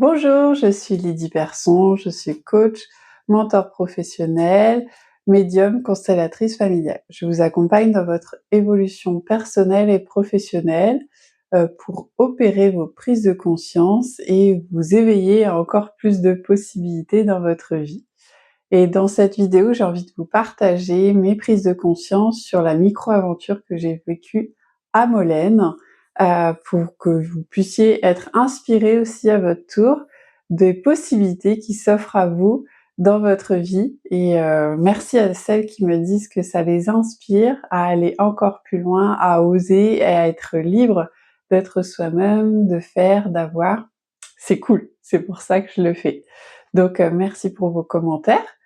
Bonjour, je suis Lydie Persson, je suis coach, mentor professionnel, médium, constellatrice familiale. Je vous accompagne dans votre évolution personnelle et professionnelle pour opérer vos prises de conscience et vous éveiller à encore plus de possibilités dans votre vie. Et dans cette vidéo, j'ai envie de vous partager mes prises de conscience sur la micro-aventure que j'ai vécue à Molène, pour que vous puissiez être inspirés aussi à votre tour des possibilités qui s'offrent à vous dans votre vie. Et merci à celles qui me disent que ça les inspire à aller encore plus loin, à oser et à être libre d'être soi-même, de faire, d'avoir. C'est cool, c'est pour ça que je le fais. Donc merci pour vos commentaires.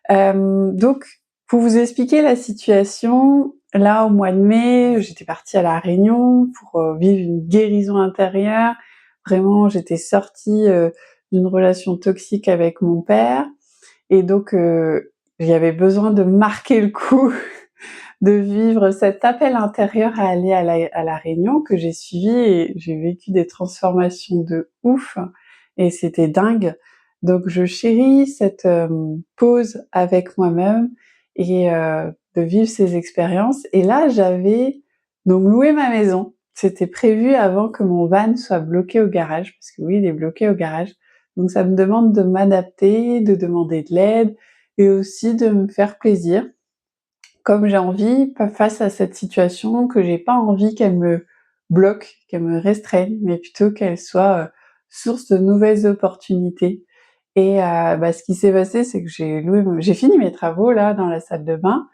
Donc, pour vous expliquer la situation, là, au mois de mai, j'étais partie à La Réunion pour vivre une guérison intérieure. Vraiment, j'étais sortie d'une relation toxique avec mon père et donc j'avais besoin de marquer le coup, de vivre cet appel intérieur à aller à la Réunion que j'ai suivi et j'ai vécu des transformations de ouf et c'était dingue. Donc je chéris cette pause avec moi-même et de vivre ces expériences. Et là, j'avais donc loué ma maison. C'était prévu avant que mon van soit bloqué au garage, parce que oui, il est bloqué au garage. Donc ça me demande de m'adapter, de demander de l'aide et aussi de me faire plaisir comme j'ai envie, face à cette situation, que j'ai pas envie qu'elle me bloque, qu'elle me restreigne, mais plutôt qu'elle soit source de nouvelles opportunités. Et ce qui s'est passé, c'est que j'ai fini mes travaux là dans la salle de bain,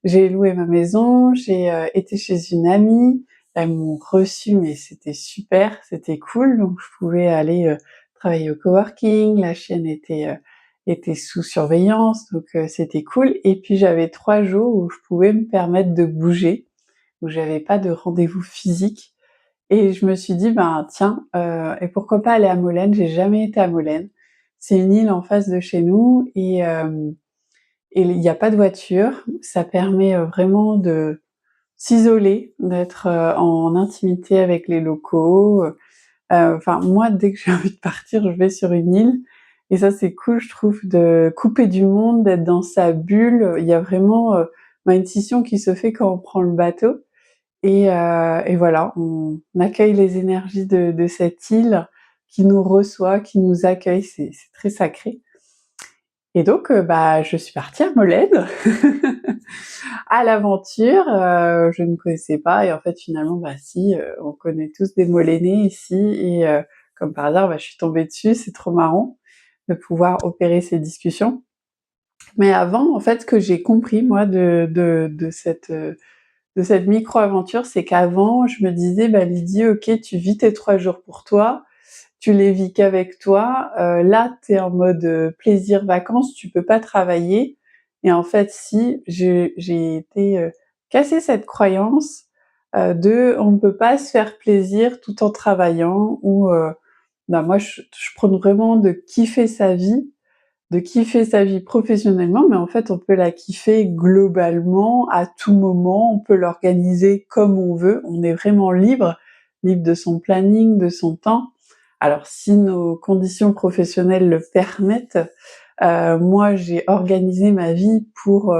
j'ai loué ma maison, j'ai été chez une amie, elles m'ont reçue, mais c'était super, c'était cool, donc je pouvais aller travailler au coworking, la chienne était sous surveillance, donc c'était cool. Et puis j'avais 3 jours où je pouvais me permettre de bouger, où j'avais pas de rendez-vous physique. Et je me suis dit: «Ben tiens, et pourquoi pas aller à Molène?» J'ai jamais été à Molène. C'est une île en face de chez nous et il y a pas de voiture. Ça permet vraiment de s'isoler, d'être en intimité avec les locaux. Enfin moi, dès que j'ai envie de partir, je vais sur une île et ça c'est cool, je trouve, de couper du monde, d'être dans sa bulle. Il y a vraiment une scission qui se fait quand on prend le bateau et voilà, on accueille les énergies de cette île qui nous reçoit, qui nous accueille, c'est très sacré. Et donc je suis partie à Molène à l'aventure. Je ne connaissais pas et en fait finalement si, on connaît tous des Molénais ici et comme par hasard, je suis tombée dessus. C'est trop marrant de pouvoir opérer ces discussions. Mais avant, en fait, ce que j'ai compris moi de cette micro-aventure, c'est qu'avant je me disais: «Lydie, OK, tu vis tes 3 jours pour toi, tu les vis qu'avec toi, là tu es en mode plaisir vacances, tu peux pas travailler». Et en fait si, j'ai été casser cette croyance de on ne peut pas se faire plaisir tout en travaillant ou moi je prône vraiment de kiffer sa vie professionnellement, mais en fait on peut la kiffer globalement à tout moment, on peut l'organiser comme on veut, on est vraiment libre, libre de son planning, de son temps. Alors si nos conditions professionnelles le permettent, moi j'ai organisé ma vie pour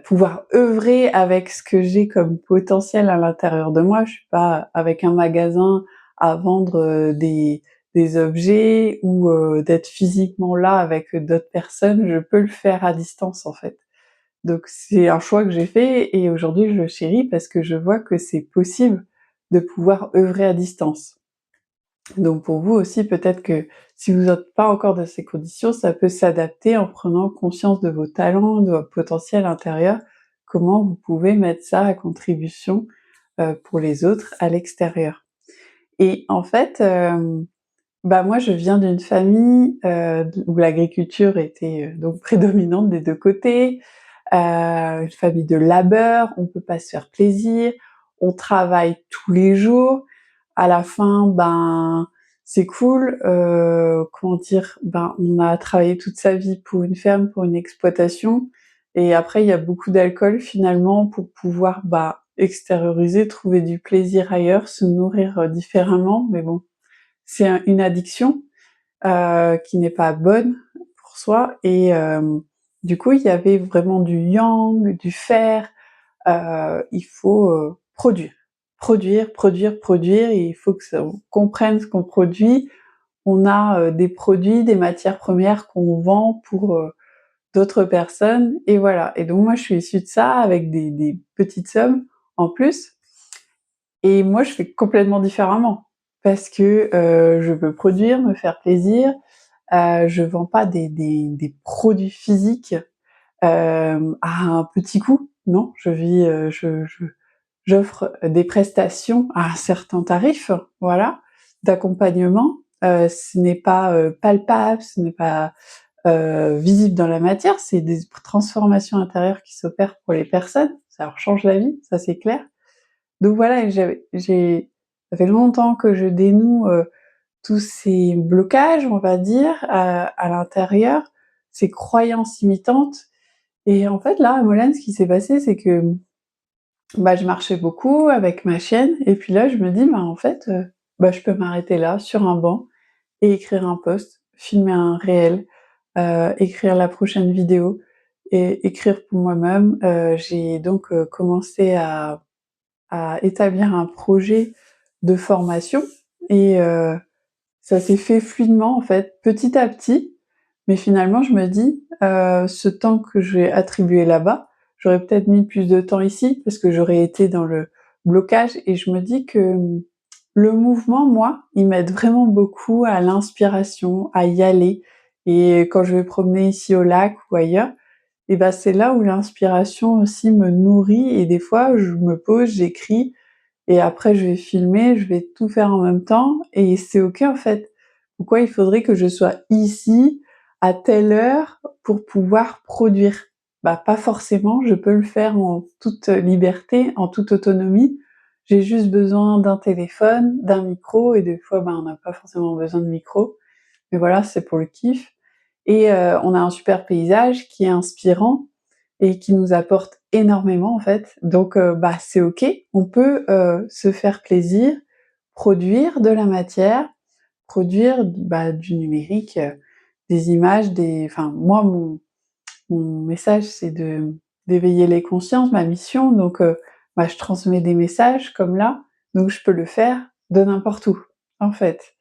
pouvoir œuvrer avec ce que j'ai comme potentiel à l'intérieur de moi. Je suis pas avec un magasin à vendre des objets ou d'être physiquement là avec d'autres personnes. Je peux le faire à distance en fait. Donc c'est un choix que j'ai fait et aujourd'hui je le chéris parce que je vois que c'est possible de pouvoir œuvrer à distance. Donc pour vous aussi, peut-être que si vous n'êtes pas encore dans ces conditions, ça peut s'adapter en prenant conscience de vos talents, de votre potentiel intérieur, comment vous pouvez mettre ça à contribution, pour les autres à l'extérieur. Et en fait, moi je viens d'une famille, où l'agriculture était, donc prédominante des 2 côtés, une famille de labeur, on peut pas se faire plaisir, on travaille tous les jours. À la fin, c'est cool, comment dire? On a travaillé toute sa vie pour une ferme, pour une exploitation et après il y a beaucoup d'alcool finalement pour pouvoir, extérioriser, trouver du plaisir ailleurs, se nourrir, différemment. Mais bon, c'est une addiction qui n'est pas bonne pour soi et du coup, il y avait vraiment du yang, du fer, il faut, produire. Produire, produire, produire et il faut que ça on comprenne ce qu'on produit. On a, des produits, des matières premières qu'on vend pour, d'autres personnes et voilà et donc moi je suis issue de ça avec des petites sommes en plus et moi je fais complètement différemment parce que, je veux produire, me faire plaisir, je vends pas des produits physiques, à un petit coût. Non, je vis, j'offre des prestations à un certain tarif, voilà, d'accompagnement. Ce n'est pas, palpable, ce n'est pas, visible dans la matière, c'est des transformations intérieures qui s'opèrent pour les personnes. Ça leur change la vie, ça c'est clair. Donc voilà, et ça fait longtemps que je dénoue, tous ces blocages, on va dire, à l'intérieur, ces croyances limitantes et en fait là, à Molène, ce qui s'est passé, c'est que, bah, je marchais beaucoup avec ma chienne et puis là, je me dis: «Bah, en fait, bah, je peux m'arrêter là, sur un banc et écrire un post, filmer un réel, écrire la prochaine vidéo et écrire pour moi-même». J'ai donc, commencé à établir un projet de formation et ça s'est fait fluidement en fait, petit à petit, mais finalement je me dis, ce temps que j'ai attribué là-bas, j'aurais peut-être mis plus de temps ici parce que j'aurais été dans le blocage et je me dis que, le mouvement, moi, il m'aide vraiment beaucoup à l'inspiration, à y aller et quand je vais promener ici au lac ou ailleurs et bah, c'est là où l'inspiration aussi me nourrit et des fois je me pose, j'écris et après je vais filmer, je vais tout faire en même temps et c'est OK en fait. Pourquoi il faudrait que je sois ici, à telle heure, pour pouvoir produire? Bah, pas forcément, je peux le faire en toute liberté, en toute autonomie. J'ai juste besoin d'un téléphone, d'un micro et des fois, ben, on n'a pas forcément besoin de micro, mais voilà, c'est pour le kiff et on a un super paysage qui est inspirant et qui nous apporte énormément en fait. Donc bah, c'est OK, on peut, se faire plaisir, produire de la matière, produire bah, du numérique, des images, enfin moi mon message c'est d'éveiller les consciences, ma mission donc bah, je transmets des messages comme là, donc je peux le faire de n'importe où, en fait.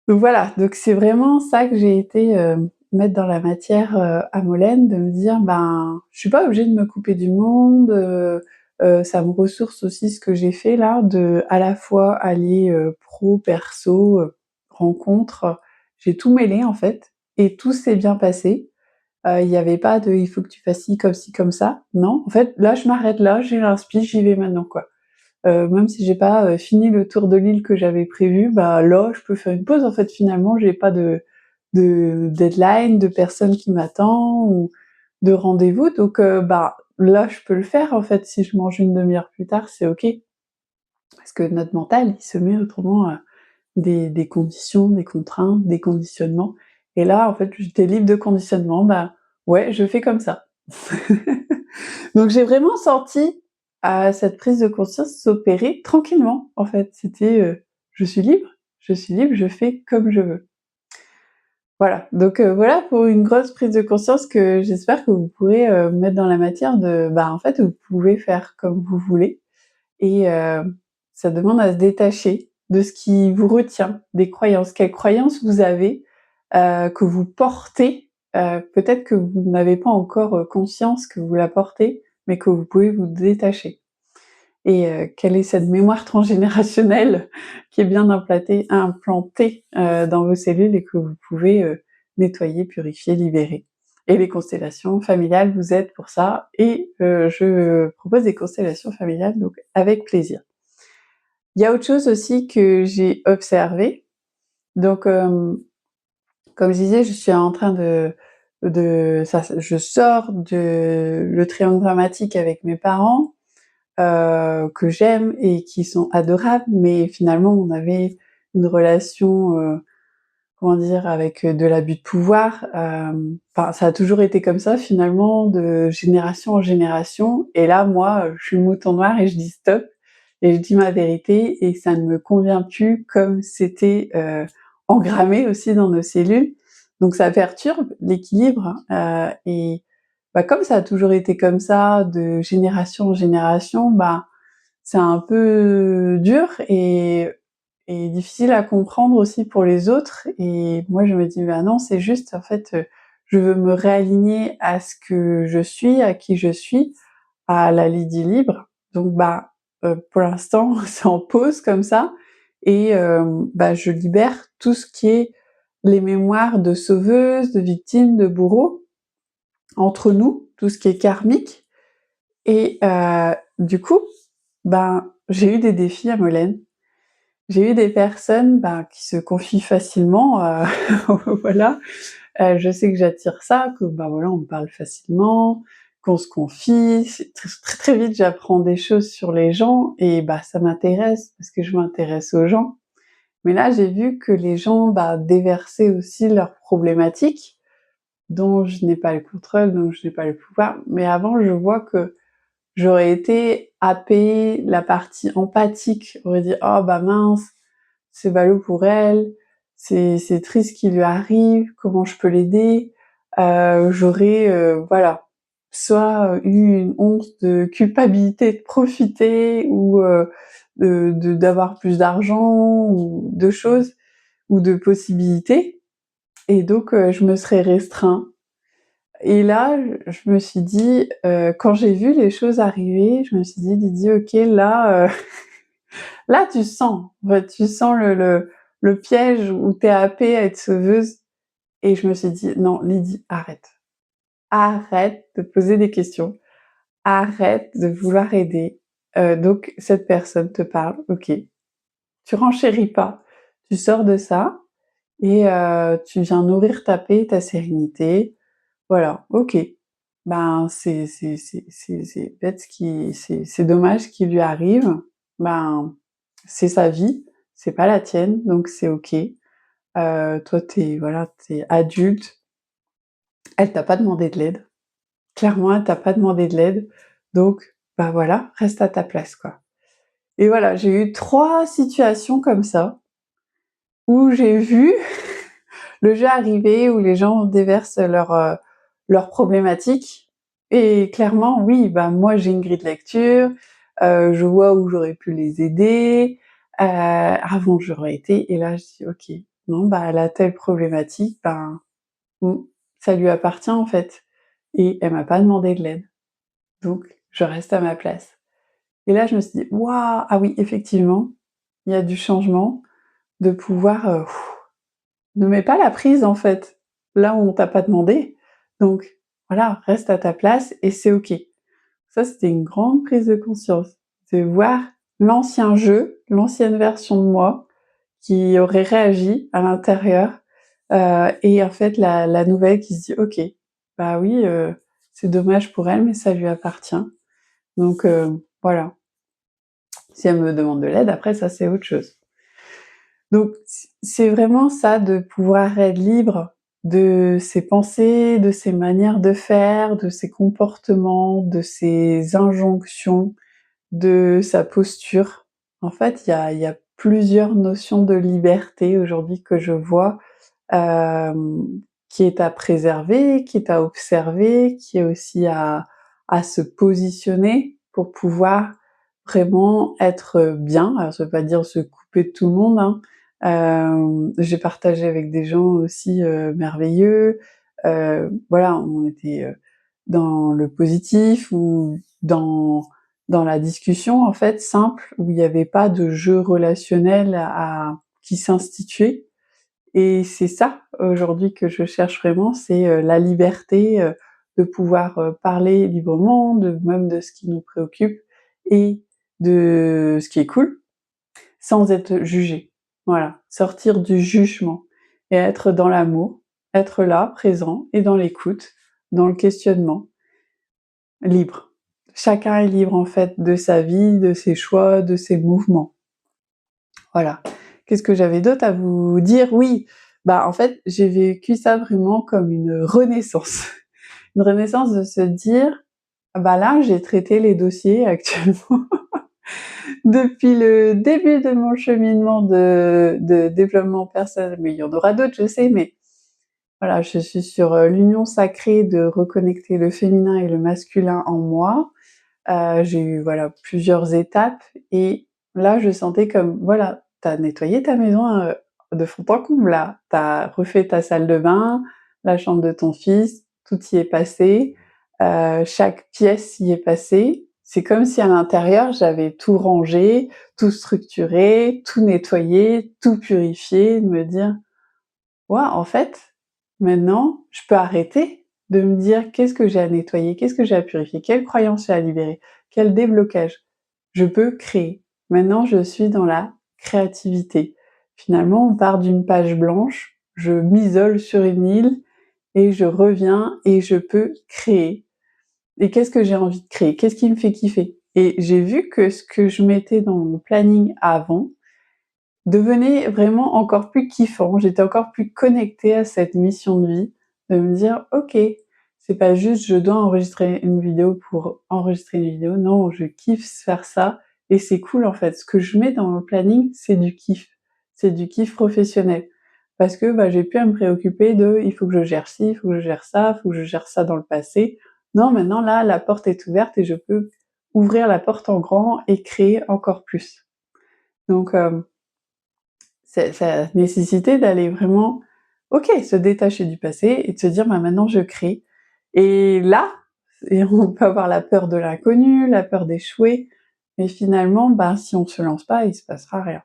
Donc voilà, donc c'est vraiment ça que j'ai été, mettre dans la matière, à Molène, de me dire: «Ben, je suis pas obligée de me couper du monde», ça me ressource aussi ce que j'ai fait là, de à la fois allier, pro, perso, rencontres, j'ai tout mêlé en fait et tout s'est bien passé. Il y avait pas de: «Il faut que tu fasses ci, comme ça». Non, en fait, là, je m'arrête là, j'ai l'inspi, j'y vais maintenant, quoi. Même si j'ai pas, fini le tour de l'île que j'avais prévu, bah, là, je peux faire une pause en fait finalement, j'ai pas de deadline, de personne qui m'attend ou de rendez-vous donc bah, là, je peux le faire en fait. Si je mange une demi-heure plus tard, c'est OK. Parce que notre mental, il se met autrement, des conditions, des contraintes, des conditionnements et là, en fait, j'étais libre de conditionnement, bah, ouais, je fais comme ça. Donc j'ai vraiment senti, cette prise de conscience s'opérer tranquillement, en fait. C'était, je suis libre, je fais comme je veux. Voilà, donc voilà pour une grosse prise de conscience que j'espère que vous pourrez, mettre dans la matière de bah, en fait, vous pouvez faire comme vous voulez et ça demande à se détacher de ce qui vous retient, des croyances. Quelles croyances vous avez, que vous portez, peut-être que vous n'avez pas encore, conscience que vous la portez, mais que vous pouvez vous détacher et quelle est cette mémoire transgénérationnelle qui est bien implantée, dans vos cellules et que vous pouvez, nettoyer, purifier, libérer et les constellations familiales vous aident pour ça et je propose des constellations familiales donc avec plaisir. Il y a autre chose aussi que j'ai observé, donc comme je disais, je suis en train de ça je sors de le triangle dramatique avec mes parents, que j'aime et qui sont adorables, mais finalement on avait une relation, comment dire? Avec, de l'abus de pouvoir, enfin ça a toujours été comme ça finalement de génération en génération et là moi, je suis le mouton noir et je dis: «Stop» et je dis ma vérité et ça ne me convient plus comme c'était, engrammé aussi dans nos cellules. Donc ça perturbe l'équilibre, et bah, comme ça a toujours été comme ça de génération en génération, bah, c'est un peu dur et difficile à comprendre aussi pour les autres et moi je me dis: «Bah non, c'est juste en fait, je veux me réaligner à ce que je suis, à qui je suis, à la Lydie libre». Donc bah, pour l'instant c'est en pause comme ça et bah, je libère tout ce qui est les mémoires de sauveuses, de victimes, de bourreaux, entre nous, tout ce qui est karmique et du coup, ben, j'ai eu des défis à Molène. J'ai eu des personnes, ben, qui se confient facilement, voilà. Je sais que j'attire ça, que, bah, voilà, on me parle facilement, qu'on se confie. C'est très, très vite, j'apprends des choses sur les gens et bah, ça m'intéresse parce que je m'intéresse aux gens. Mais là, j'ai vu que les gens, bah, déversaient aussi leurs problématiques dont je n'ai pas le contrôle, dont je n'ai pas le pouvoir. Mais avant, je vois que j'aurais été happée, la partie empathique aurait dit: «Oh bah mince, c'est ballot pour elle, c'est triste ce qui lui arrive, comment je peux l'aider?» J'aurais, voilà, soit eu une honte de culpabilité de profiter ou d'avoir plus d'argent ou de choses ou de possibilités et donc je me serais restreint et là, je me suis dit, quand j'ai vu les choses arriver, je me suis dit: «Lydie, OK, là, là tu sens, ouais, tu sens le piège où tu es happée à être sauveuse» et je me suis dit: «Non Lydie, arrête. Arrête de poser des questions. Arrête de vouloir aider. Donc cette personne te parle, OK. Tu renchéris pas. Tu sors de ça et tu viens nourrir ta paix, ta sérénité. Voilà, OK. Ben, c'est bête ce qui c'est dommage ce qui lui arrive. Ben, c'est sa vie, c'est pas la tienne, donc c'est OK. Toi, voilà, tu adulte. Elle t'a pas demandé de l'aide. Clairement, elle t'a pas demandé de l'aide, donc bah, voilà, reste à ta place, quoi. Et voilà, j'ai eu 3 situations comme ça, où j'ai vu le jeu arriver, où les gens déversent leurs problématiques et clairement, oui, bah, moi, j'ai une grille de lecture, je vois où j'aurais pu les aider, avant j'aurais été et là, je dis: «OK, non, bah, elle a telle problématique, ben, mmh, ça lui appartient, en fait et elle m'a pas demandé de l'aide, donc je reste à ma place» et là, je me suis dit: «Waouh! Ah oui, effectivement, il y a du changement, de pouvoir, ne mets pas la prise, en fait, là où on t'a pas demandé, donc voilà, reste à ta place et c'est OK». Ça, c'était une grande prise de conscience, de voir l'ancien jeu, l'ancienne version de moi qui aurait réagi à l'intérieur, et en fait la nouvelle qui se dit: «OK, bah oui, c'est dommage pour elle, mais ça lui appartient, donc voilà. Si elle me demande de l'aide, après ça, c'est autre chose». Donc c'est vraiment ça, de pouvoir être libre de ses pensées, de ses manières de faire, de ses comportements, de ses injonctions, de sa posture. En fait, il y a plusieurs notions de liberté aujourd'hui que je vois, qui est à préserver, qui est à observer, qui est aussi à se positionner pour pouvoir vraiment être bien. Alors ça veut pas dire se couper de tout le monde, hein. J'ai partagé avec des gens aussi, merveilleux, voilà, on était, dans le positif ou dans la discussion en fait simple, où il y avait pas de jeu relationnel à qui s'instituait et c'est ça aujourd'hui que je cherche vraiment, c'est, la liberté, de pouvoir, parler librement de même de ce qui nous préoccupe et de ce qui est cool, sans être jugé. Voilà, sortir du jugement et être dans l'amour, être là, présent et dans l'écoute, dans le questionnement, libre. Chacun est libre en fait de sa vie, de ses choix, de ses mouvements. Voilà. Qu'est-ce que j'avais d'autre à vous dire? Oui, bah, en fait, j'ai vécu ça vraiment comme une renaissance. Une renaissance de se dire: «Ah bah, là, j'ai traité les dossiers actuellement depuis le début de mon cheminement de développement personnel, mais il y en aura d'autres, je sais, mais voilà, je suis sur, l'union sacrée de reconnecter le féminin et le masculin en moi. J'ai eu, voilà, plusieurs étapes et là, je sentais comme, voilà, tu as nettoyé ta maison, de fond en comble là. Tu as refait ta salle de bain, la chambre de ton fils, tout y est passé, chaque pièce y est passée. C'est comme si à l'intérieur, j'avais tout rangé, tout structuré, tout nettoyé, tout purifié, de me dire: «Waouh, en fait, maintenant, je peux arrêter de me dire: "Qu'est-ce que j'ai à nettoyer? Qu'est-ce que j'ai à purifier? Quelle croyance j'ai à libérer? Quel déblocage?"» Je peux créer. Maintenant, je suis dans la créativité. Finalement, on part d'une page blanche, je m'isole sur une île et je reviens et je peux créer. Et qu'est-ce que j'ai envie de créer? Qu'est-ce qui me fait kiffer? Et j'ai vu que ce que je mettais dans mon planning avant devenait vraiment encore plus kiffant. J'étais encore plus connectée à cette mission de vie, de me dire: «OK, c'est pas juste je dois enregistrer une vidéo pour enregistrer une vidéo, non, je kiffe faire ça et c'est cool en fait». Ce que je mets dans mon planning, c'est du kiff professionnel. Parce que, bah, j'ai plus à me préoccuper de: «Il faut que je gère ci, il faut que je gère ça, il faut que je gère ça dans le passé». Non, maintenant là, la porte est ouverte et je peux ouvrir la porte en grand et créer encore plus. Donc ça a nécessité d'aller vraiment, OK, se détacher du passé et de se dire: «Bah, maintenant je crée» et là et on peut avoir la peur de l'inconnu, la peur d'échouer, mais finalement, bah, si on se lance pas, il se passera rien.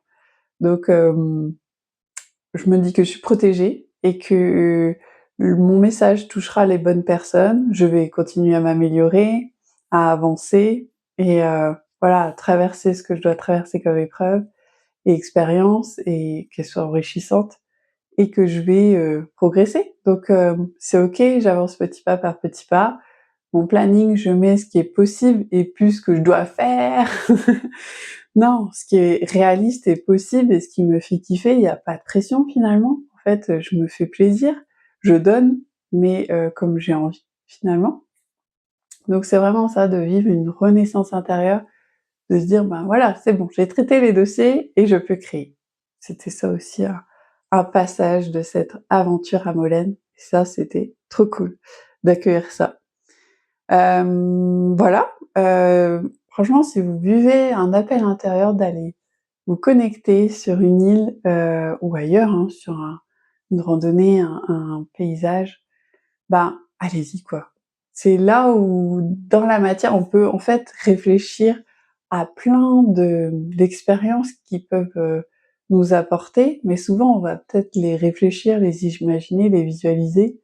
Donc je me dis que je suis protégée et que mon message touchera les bonnes personnes. Je vais continuer à m'améliorer, à avancer et voilà, à traverser ce que je dois traverser comme épreuve et expérience et qu'elle soit enrichissante et que je vais, progresser. Donc c'est OK, j'avance petit pas par petit pas. Mon planning, je mets ce qui est possible et plus ce que je dois faire. Non, ce qui est réaliste et possible et ce qui me fait kiffer, il y a pas de pression finalement. En fait, je me fais plaisir, je donne, mais comme j'ai envie, finalement. Donc c'est vraiment ça, de vivre une renaissance intérieure, de se dire: «Ben voilà, c'est bon, j'ai traité les dossiers et je peux créer». C'était ça aussi un passage de cette aventure à Molène. Et ça, c'était trop cool d'accueillir ça. Voilà, franchement, si vous vivez un appel intérieur d'aller vous connecter sur une île, ou ailleurs, hein, sur une randonnée, un paysage, ben, allez-y quoi. C'est là où, dans la matière, on peut en fait réfléchir à plein d'expériences qui peuvent, nous apporter, mais souvent on va peut-être les réfléchir, les imaginer, les visualiser.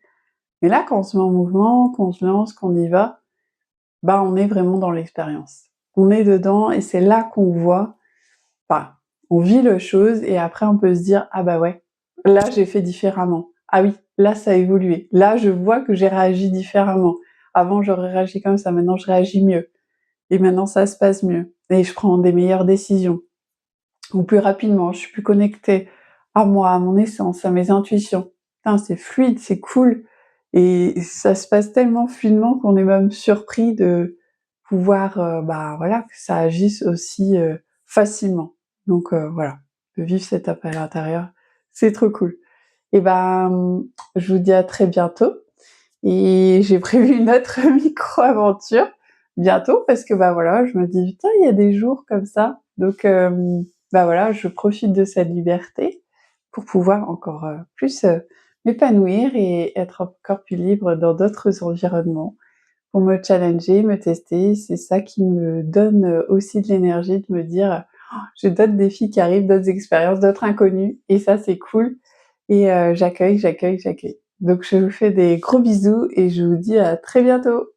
Mais là, quand on se met en mouvement, qu'on se lance, qu'on y va, bah, on est vraiment dans l'expérience. On est dedans et c'est là qu'on voit, enfin, on vit les choses et après on peut se dire: «Ah bah ouais, là j'ai fait différemment. Ah oui, là ça a évolué. Là je vois que j'ai réagi différemment. Avant j'aurais réagi comme ça, maintenant je réagis mieux et maintenant ça se passe mieux et je prends des meilleures décisions ou plus rapidement, je suis plus connectée à moi, à mon essence, à mes intuitions. Putain, c'est fluide, c'est cool et ça se passe tellement fluidement qu'on est même surpris de pouvoir, bah, voilà, que ça agisse aussi, facilement. Donc voilà, de vivre cet appel intérieur, c'est trop cool. Et ben, je vous dis à très bientôt et j'ai prévu une autre micro-aventure bientôt parce que, bah, voilà, je me dis: «Putain, il y a des jours comme ça». Donc bah, voilà, je profite de cette liberté pour pouvoir encore, plus, m'épanouir et être encore plus libre dans d'autres environnements. Pour me challenger, me tester, c'est ça qui me donne, aussi de l'énergie de me dire: «Oh, j'ai d'autres défis qui arrivent, d'autres expériences, d'autres inconnus» et ça c'est cool et j'accueille, j'accueille, j'accueille. Donc je vous fais des gros bisous et je vous dis à très bientôt!